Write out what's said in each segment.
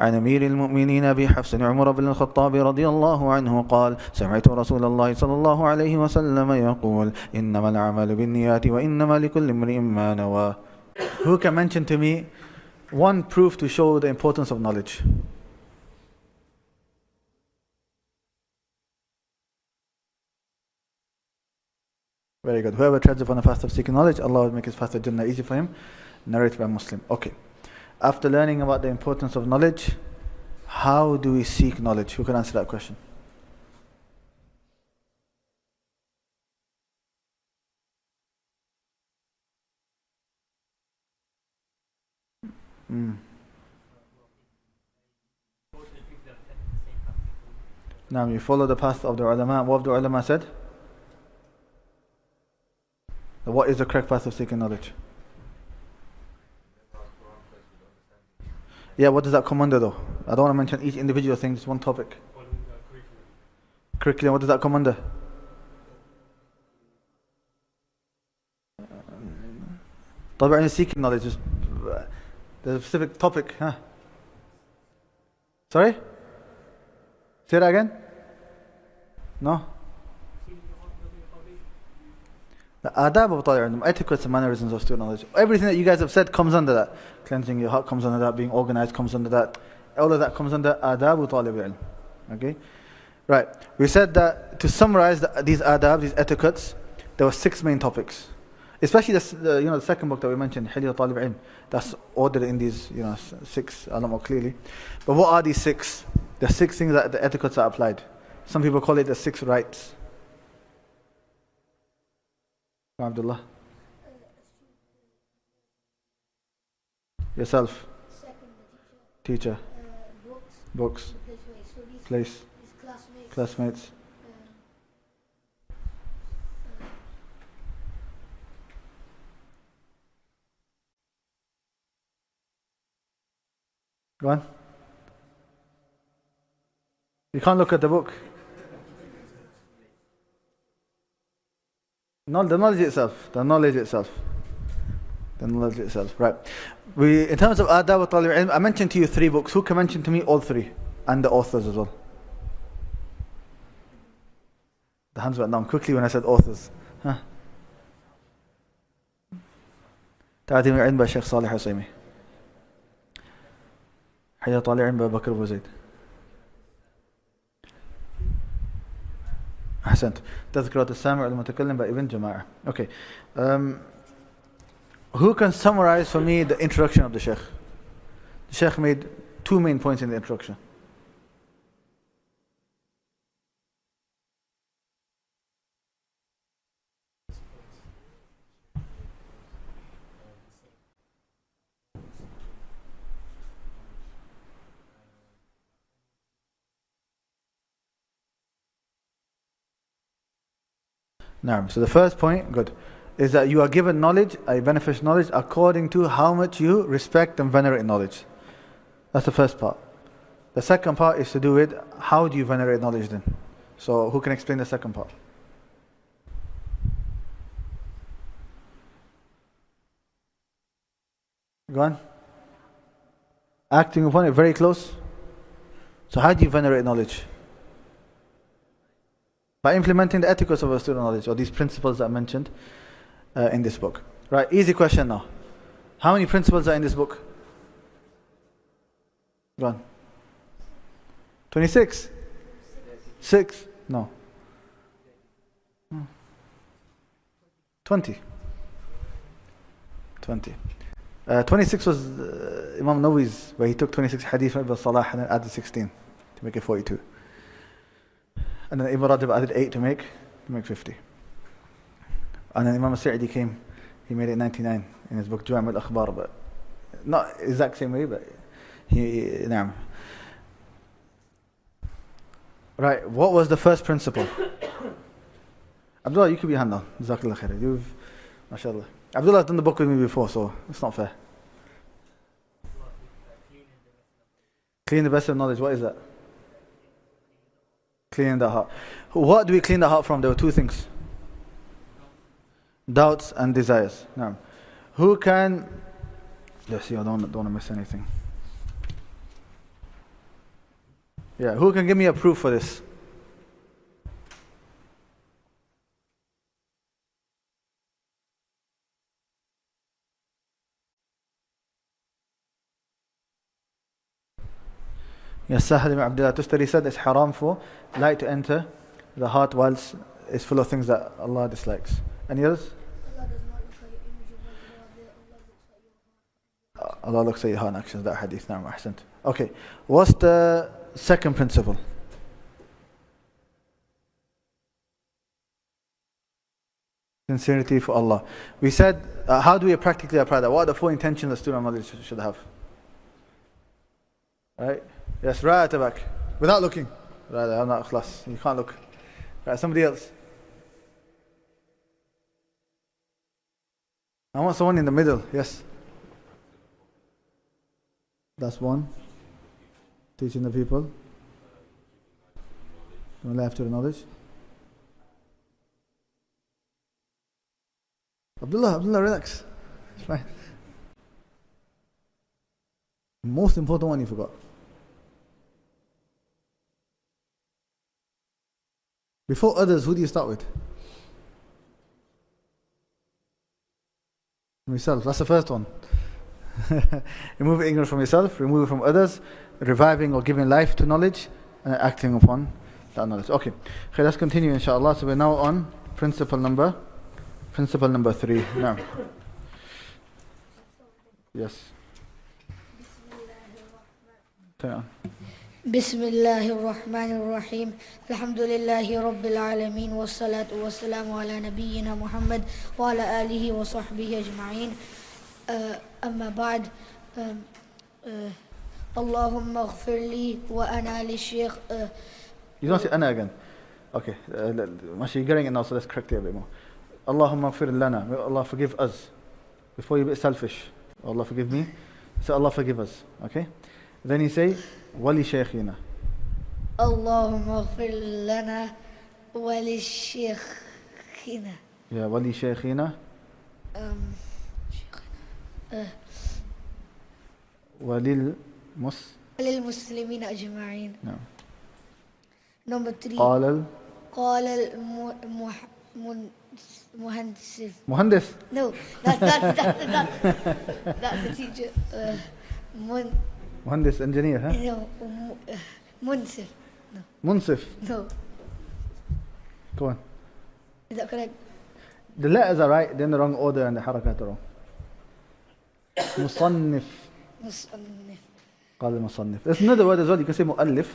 عن أمير المؤمنين أبي حفص عمر بن الخطاب رضي الله عنه قال سمعت رسول الله صلى الله عليه وسلم يقول إنما العمل بالنيات وإنما لكل امرئ ما نوى. Who can mention to me one proof to show the importance of knowledge? Very good. Whoever treads upon the path of seeking knowledge, Allah will make his path to Jannah easy for him. Narrated by Muslim. Okay. After learning about the importance of knowledge, how do we seek knowledge? Who can answer that question? Now you follow the path of the ulama. What have the ulama said? What is the correct path of seeking knowledge? Yeah, what does that come under though? I don't want to mention each individual thing, just one topic. Curriculum, what does that come under? طبعا seeking knowledge, just the specific topic, huh? Sorry? Say that again? No? The adab of talib ilm, etiquettes and mannerisms of student knowledge. Everything that you guys have said comes under that. Cleansing your heart comes under that. Being organized comes under that. All of that comes under adab of talib ilm. Okay? Right. We said that to summarize these adab, these etiquettes, there were 6 main topics. Especially the second book that we mentioned, Hilya Talib Ilm. That's ordered in these 6 a lot more clearly. But what are these 6? The 6 things that the etiquettes are applied. Some people call it the 6 rights. Abdullah. Yourself. Teacher. Books. Place. Classmates. Go on. You can't look at the book. No, the knowledge itself. Right. In terms of adab wa talib ilm, I mentioned to you 3 books. Who can mention to me all 3? And the authors as well. The hands went down quickly when I said authors. تعديم العلم by Sheikh Salih Husaimi. حياة طالع العلم by Bakr Abu Zayd. أحسنت. تذكرة السامع المتكلم by Ibn Jama'ah. Okay. Who can summarize for me the introduction of the Sheikh? The Sheikh made 2 main points in the introduction. So the first point, good, is that you are given knowledge, a beneficial knowledge, according to how much you respect and venerate knowledge. That's the first part. The second part is to do with how do you venerate knowledge then. So who can explain the second part? Go on. Acting upon it, very close. So how do you venerate knowledge? By implementing the etiquettes of a student knowledge, or these principles that I mentioned in this book. Right, easy question now. How many principles are in this book? Go on. 26? 6? No. 20. 26 was Imam Nawawi's, where he took 26 hadith from Ibn Salah and then added 16 to make it 42. And then Ibn Rajab added 8 to make 50. And then Imam Sincerity came, he made it 99 in his book Jami' al-Akhbar, but not exact same way, but naam. Right, what was the first principle? Abdullah, you keep your hand down. Jazakallah khair. You've, mashallah. Abdullah has done the book with me before, so it's not fair. Clean the best of knowledge, what is that? Cleaning the heart. What do we clean the heart from? There were 2 things. Doubts and desires. Now, who can... Let's see, I don't want to miss anything. Yeah, who can give me a proof for this? Yes, Sahal ibn Abdullah Tustari said it's haram for light to enter the heart whilst it's full of things that Allah dislikes. Any others? Allah looks at your heart and actions, that hadith. Naam, ahsant. Okay, what's the second principle? Sincerity for Allah. We said, how do we practically apply that? What are the four intentions a student of knowledge should have? Right? Yes, right at the back. Without looking. Right, I'm not Khulasah. You can't look. Right, somebody else. I want someone in the middle. Yes. That's one. Teaching the people. After the knowledge. Abdullah, relax. It's fine. Most important one you forgot. Before others, who do you start with? Yourself. That's the first one. Remove ignorance from yourself, remove it from others, reviving or giving life to knowledge, and acting upon that knowledge. Okay, let's continue inshallah. So we're now on principle number 3. Now, yes. Turn on. Bismillahir Rahmanir Rahim. Alhamdulillahi Rabbil Alameen. Wassalatu wassalamu ala nabiyyina Muhammad wa ala alihi wa sahbihi ajma'in. Amma ba'd. Allahumma ghfir li wa ana li shaykh. You don't say ana again. Okay. You're getting it now, so let's correct it a bit more. Allahumma ghfir lana. May Allah forgive us. Before you're a bit selfish. Allah forgive me. Say Allah forgive us. Okay? Then you say, wali shaykhina. Allahumma ghfir lana wali shaykhina. Yeah, wali shaykhina. Walil muslimin ajma'in. No. Number 3. قال المهندس. No, that's the teacher. Muhandis, engineer, huh? No, Munsif. No. Munsif. No. Go on. Is that correct? The letters are right, they're in the wrong order and the harakat are wrong. Musannif. قال المصنف. There's another word as well, you can say mu'allif.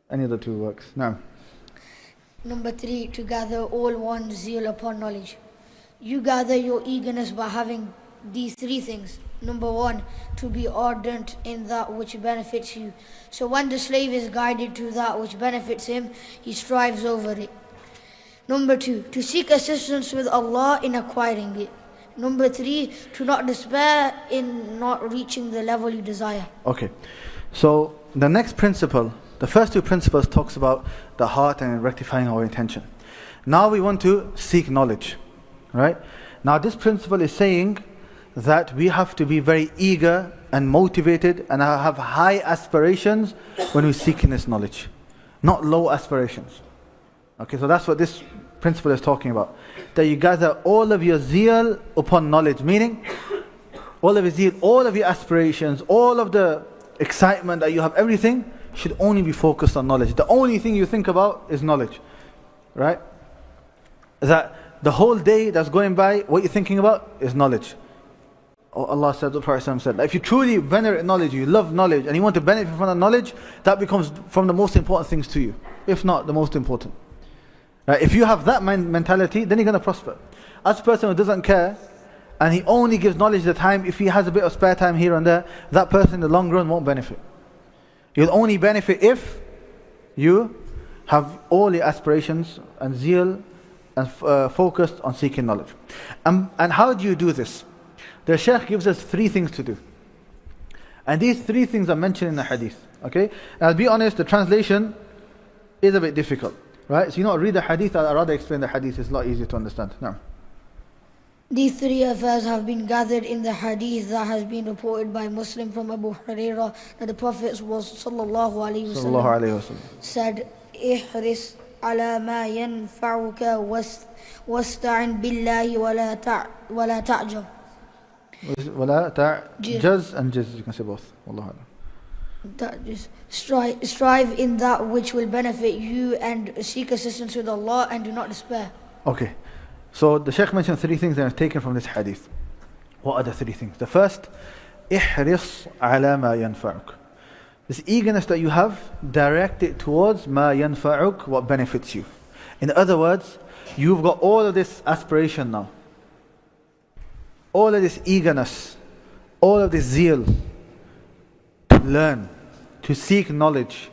Any of the two works. Now. Number 3, to gather all one's zeal upon knowledge. You gather your eagerness by having these 3 things. Number 1, to be ardent in that which benefits you. So when the slave is guided to that which benefits him, he strives over it. Number 2, to seek assistance with Allah in acquiring it. Number 3, to not despair in not reaching the level you desire. Okay, so the next principle, the first 2 principles talks about the heart and rectifying our intention. Now we want to seek knowledge, right? Now this principle is saying that we have to be very eager and motivated and have high aspirations when we seek in this knowledge, not low aspirations. Okay, so that's what this principle is talking about. That you gather all of your zeal upon knowledge, meaning all of your zeal, all of your aspirations, all of the excitement that you have, everything should only be focused on knowledge. The only thing you think about is knowledge, right? That the whole day that's going by, what you're thinking about is knowledge. Allah said, the Prophet said, if you truly venerate knowledge, you love knowledge, and you want to benefit from that knowledge, that becomes from the most important things to you, if not the most important. Right? If you have that mentality, then you're going to prosper. As a person who doesn't care, and he only gives knowledge the time, if he has a bit of spare time here and there, that person in the long run won't benefit. You'll only benefit if you have all your aspirations and zeal and focused on seeking knowledge. And how do you do this? The Shaykh gives us 3 things to do. And these 3 things are mentioned in the hadith. Okay? And I'll be honest, the translation is a bit difficult. Right? So read the hadith, I'd rather explain the hadith, it's a lot easier to understand. Now. These three affairs have been gathered in the hadith that has been reported by Muslim from Abu Hurairah that the Prophet was sallallahu alaihi Sallallahu wasallam alayhi wasallam. said, "Ihris ala ma yanfa'uka wasta'in billahi wala ta'jab." ولا تعجز and jiz, you can say both. Wallahu alam. That is, strive in that which will benefit you and seek assistance with Allah and do not despair. Okay, so the Shaykh mentioned three things that are taken from this hadith. What are the three things? The first, ihris ala ma yanfa'uk. This eagerness that you have, direct it towards ma yanfa'uk, what benefits you. In other words, you've got all of this aspiration now, all of this eagerness, all of this zeal to learn, to seek knowledge,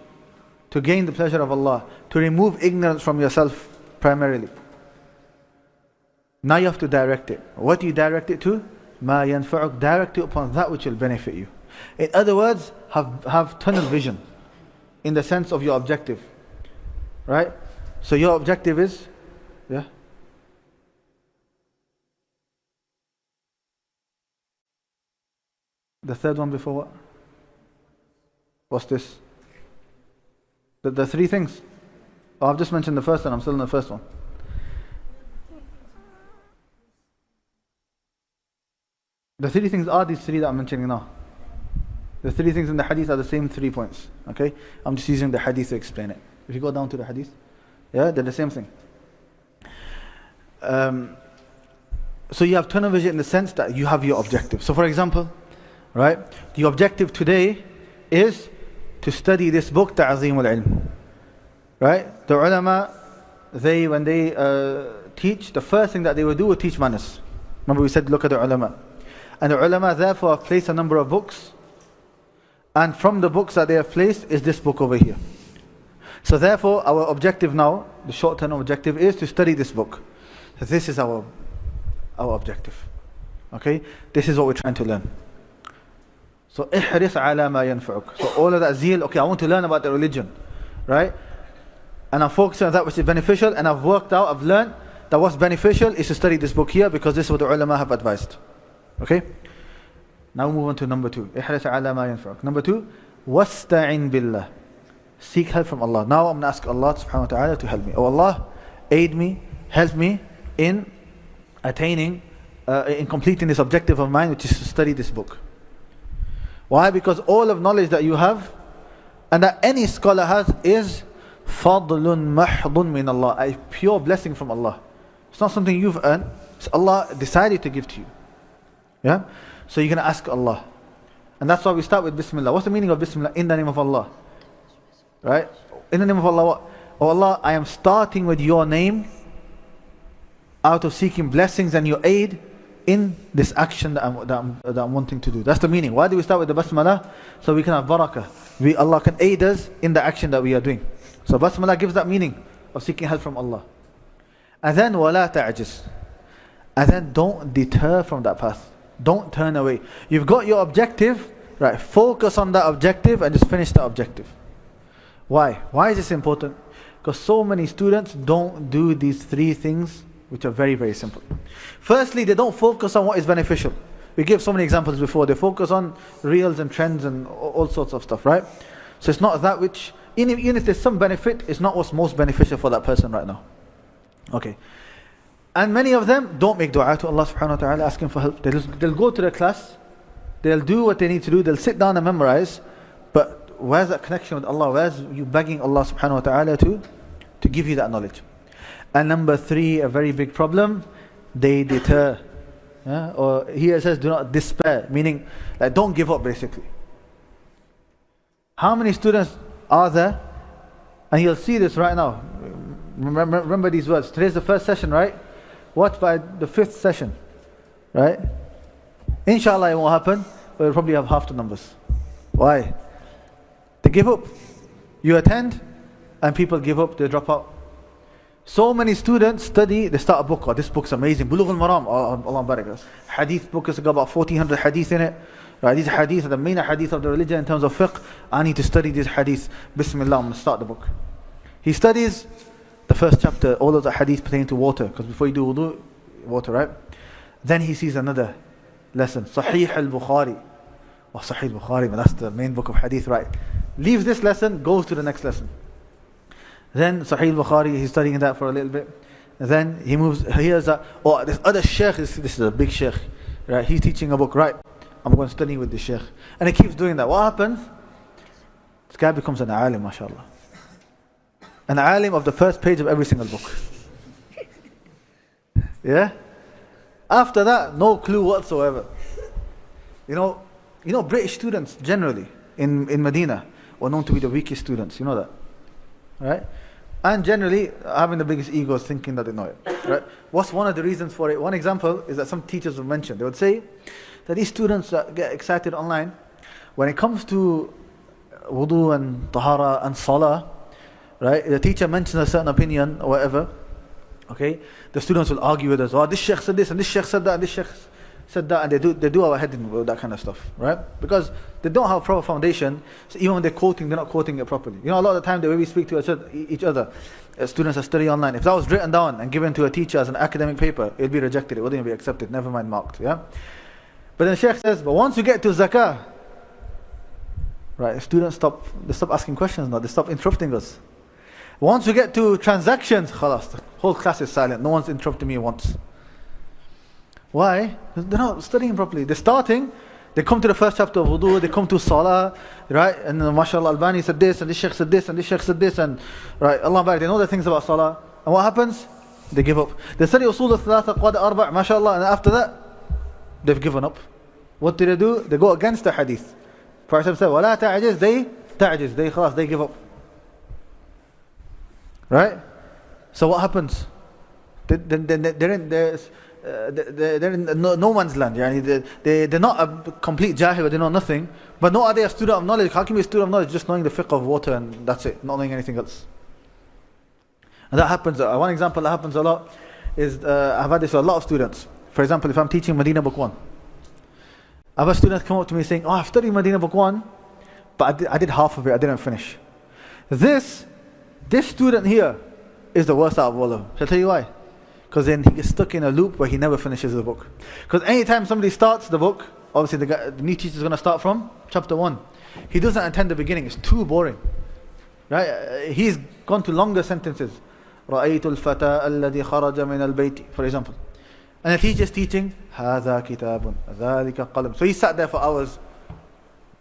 to gain the pleasure of Allah, to remove ignorance from yourself primarily. Now you have to direct it. What do you direct it to? Ma yanfa'uk, direct it upon that which will benefit you. In other words, have tunnel vision in the sense of your objective. Right? So your objective is, yeah? The third one before what? What's this? The three things. Oh, I've just mentioned the first one, I'm still in the first one. The three things are these three that I'm mentioning now. The three things in the hadith are the same 3 points. Okay? I'm just using the hadith to explain it. If you go down to the hadith, yeah, they're the same thing. So you have tunnel vision in the sense that you have your objective. So for example, right, the objective today is to study this book, Ta'zeem al-Ilm. Right? The ulama, when they teach, the first thing that they will do is teach manners. Remember we said, look at the ulama. And the ulama therefore have placed a number of books. And from the books that they have placed is this book over here. So therefore our objective now, the short-term objective, is to study this book. So this is our objective. Okay? This is what we're trying to learn. So ihris ala ma yanfa'uk. So all of that zeal, okay, I want to learn about the religion. Right? And I'm focusing on that which is beneficial, and I've worked out, I've learned that what's beneficial is to study this book here because this is what the ulama have advised. Okay? Now we move on to number 2. Ihris ala ma yanfa'uk. Number 2, wasta'in billah. Seek help from Allah. Now I'm going to ask Allah subhanahu wa ta'ala to help me. Oh Allah, aid me, help me in attaining, in completing this objective of mine, which is to study this book. Why? Because all of knowledge that you have and that any scholar has is fadlun mahdun min Allah, a pure blessing from Allah. It's not something you've earned, it's Allah decided to give to you. Yeah? So you're going to ask Allah. And that's why we start with Bismillah. What's the meaning of Bismillah? In the name of Allah. Right? In the name of Allah, what? Oh Allah, I am starting with your name out of seeking blessings and your aid in this action that I'm wanting to do. That's the meaning. Why do we start with the Basmalah? So we can have barakah. Allah can aid us in the action that we are doing. So Basmalah gives that meaning of seeking help from Allah. And then wala ta'jiz. And then don't deter from that path. Don't turn away. You've got your objective, right? Focus on that objective and just finish that objective. Why? Why is this important? Because so many students don't do these three things, which are very, very simple. Firstly, they don't focus on what is beneficial. We gave so many examples before. They focus on reels and trends and all sorts of stuff, right? So it's not that which, even if there's some benefit, it's not what's most beneficial for that person right now. Okay. And many of them don't make dua to Allah subhanahu wa ta'ala asking for help. They'll go to the class, they'll do what they need to do, they'll sit down and memorize, but where's that connection with Allah? Where's you begging Allah subhanahu wa ta'ala to give you that knowledge? And number 3, a very big problem, they deter. Yeah? Or here it says, do not despair, meaning like don't give up basically. How many students are there? And you'll see this right now. Remember these words. Today's the first session, right? What by the 5th session? Right? Inshallah it won't happen, but we'll probably have half the numbers. Why? They give up. You attend and people give up, they drop out. So many students study, they start a book, this book's amazing, Bulugh al-Maram, Allah barak. Hadith book has got about 1400 hadith in it. Right, these hadith are the main hadith of the religion in terms of fiqh. I need to study this hadith. Bismillah, I'm going to start the book. He studies the first chapter, all of the hadith pertaining to water, because before you do wudu, water, right? Then he sees another lesson, Sahih al-Bukhari. Oh, Sahih al-Bukhari, man, that's the main book of hadith, right? Leaves this lesson, goes to the next lesson. Then Sahih al-Bukhari, he's studying that for a little bit. Then he moves, hears that, oh, this other sheikh, this is a big sheikh, right? He's teaching a book, right? I'm going to study with this sheikh. And he keeps doing that. What happens? This guy becomes an alim, mashallah. An alim of the first page of every single book. Yeah? After that, no clue whatsoever. You know, British students generally in Medina were known to be the weakest students. You know that, right? And generally having the biggest egos, thinking that they know it. Right? What's one of the reasons for it? One example is that some teachers have mentioned. They would say that these students that get excited online, when it comes to wudu and tahara and salah, right? The teacher mentions a certain opinion or whatever. Okay, the students will argue with us. Oh, this sheikh said this, and this sheikh said that, and this sheikh said that, and they do our head in with that kind of stuff, right? Because they don't have a proper foundation. So even when they're quoting, they're not quoting it properly. You know, a lot of the time the way we speak to each other, students that study online, if that was written down and given to a teacher as an academic paper, it'd be rejected. It wouldn't be accepted. Never mind marked. Yeah. But then Sheikh says, but once you get to zakah, right? Students stop asking questions now. They stop interrupting us. Once we get to transactions, khalas, the whole class is silent. No one's interrupting me once. Why? They're not studying properly. They're starting, they come to the first chapter of wudu, they come to salah, right? And mashallah, Albani said this, and this sheikh said this, and this sheikh said this, and right, Allah barak, they know the things about salah. And what happens? They give up. They study usul al-thalatha, qad arba', mashallah, and after that, they've given up. What do? They go against the hadith. Prophet said, وَلَا تَعْجِزْ, they give up. Right? So what happens? They're in no man's land. They're not a complete jahil, they know nothing. But nor are they a student of knowledge. How can you be a student of knowledge just knowing the fiqh of water and that's it, not knowing anything else? And that happens. One example that happens a lot is, I've had this with a lot of students. For example, if I'm teaching Medina Book 1, I've had students come up to me saying, oh, I've studied Medina Book 1, but I did half of it, I didn't finish. This student here is the worst out of all of them. Shall I tell you why? Because then he gets stuck in a loop where he never finishes the book. Because anytime somebody starts the book, obviously the new teacher is going to start from chapter 1. He doesn't attend the beginning, it's too boring. Right? He's gone to longer sentences. رَأَيْتُ الْفَتَى الَّذِي خَرَجَ مِنَ الْبَيْتِ, for example. And the teacher's teaching, هَذَا كِتَابٌ ذَلِكَ قَلَمٌ. So he sat there for hours.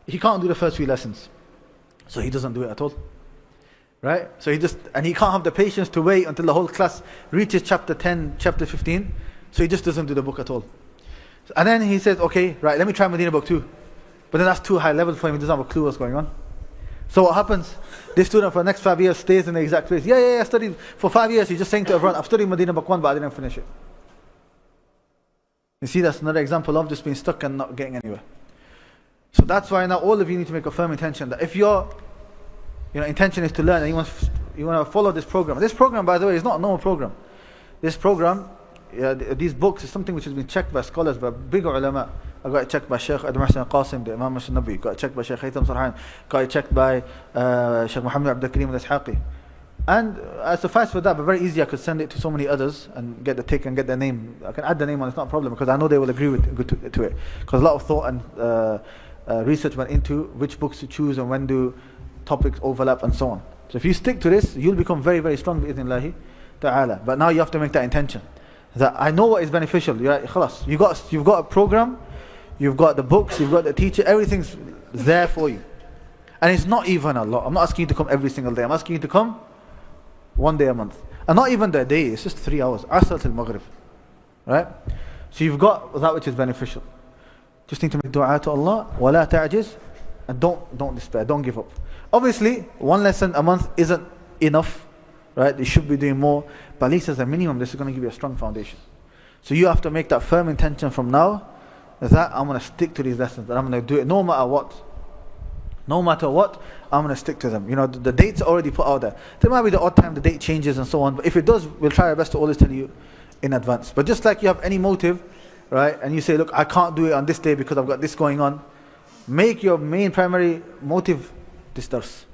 He can't do the first few lessons. So he doesn't do it at all. Right? So he can't have the patience to wait until the whole class reaches chapter 10, chapter 15. So he just doesn't do the book at all. And then he says, okay, right, let me try Medina Book 2. But then that's too high level for him. He doesn't have a clue what's going on. So what happens? This student for the next 5 years stays in the exact place. Yeah, I studied for 5 years. He's just saying to everyone, I've studied Medina Book 1, but I didn't finish it. You see, that's another example of just being stuck and not getting anywhere. So that's why now all of you need to make a firm intention that if your intention is to learn and you want to follow this program. This program, by the way, is not a normal program. This program, these books, is something which has been checked by scholars, by big ulama. I got it checked by Sheikh Adam Hassan Qasim, the Imam al-Nabi. Got it checked by Sheikh Haytham Sarhan. Got it checked by Sheikh Muhammad Abdul Karim al-Ishaqi. And suffice for that, but very easy, I could send it to so many others and get the tick and get their name. I can add the name on, it's not a problem, because I know they will agree to it. Because a lot of thought and research went into which books to choose and when do topics overlap and so on. So if you stick to this, you'll become very, very strong bi'idhnillahi ta'ala. But now you have to make that intention. That I know what is beneficial. Khalas, you've got a program, you've got the books, you've got the teacher, everything's there for you. And it's not even a lot. I'm not asking you to come every single day. I'm asking you to come one day a month. And not even the day, it's just 3 hours. Asr till Maghrib. Right? So you've got that which is beneficial. Just need to make dua to Allah. وَلَا تَعْجِزْ. And don't despair, don't give up. Obviously, one lesson a month isn't enough, right? You should be doing more, but at least as a minimum, this is going to give you a strong foundation. So you have to make that firm intention from now, that I'm going to stick to these lessons, that I'm going to do it no matter what. No matter what, I'm going to stick to them. The dates are already put out there. There might be the odd time the date changes and so on, but if it does, we'll try our best to always tell you in advance. But just like you have any motive, right? And you say, look, I can't do it on this day because I've got this going on. Make your main primary motive this dars.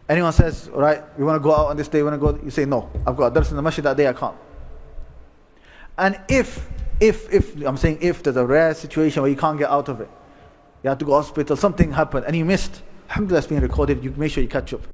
Anyone says, right, we want to go out on this day, you say, no, I've got a dars in the masjid that day, I can't. And if If I'm saying if there's a rare situation where you can't get out of it, you have to go to hospital, something happened and you missed, alhamdulillah, it's being recorded, you make sure you catch up.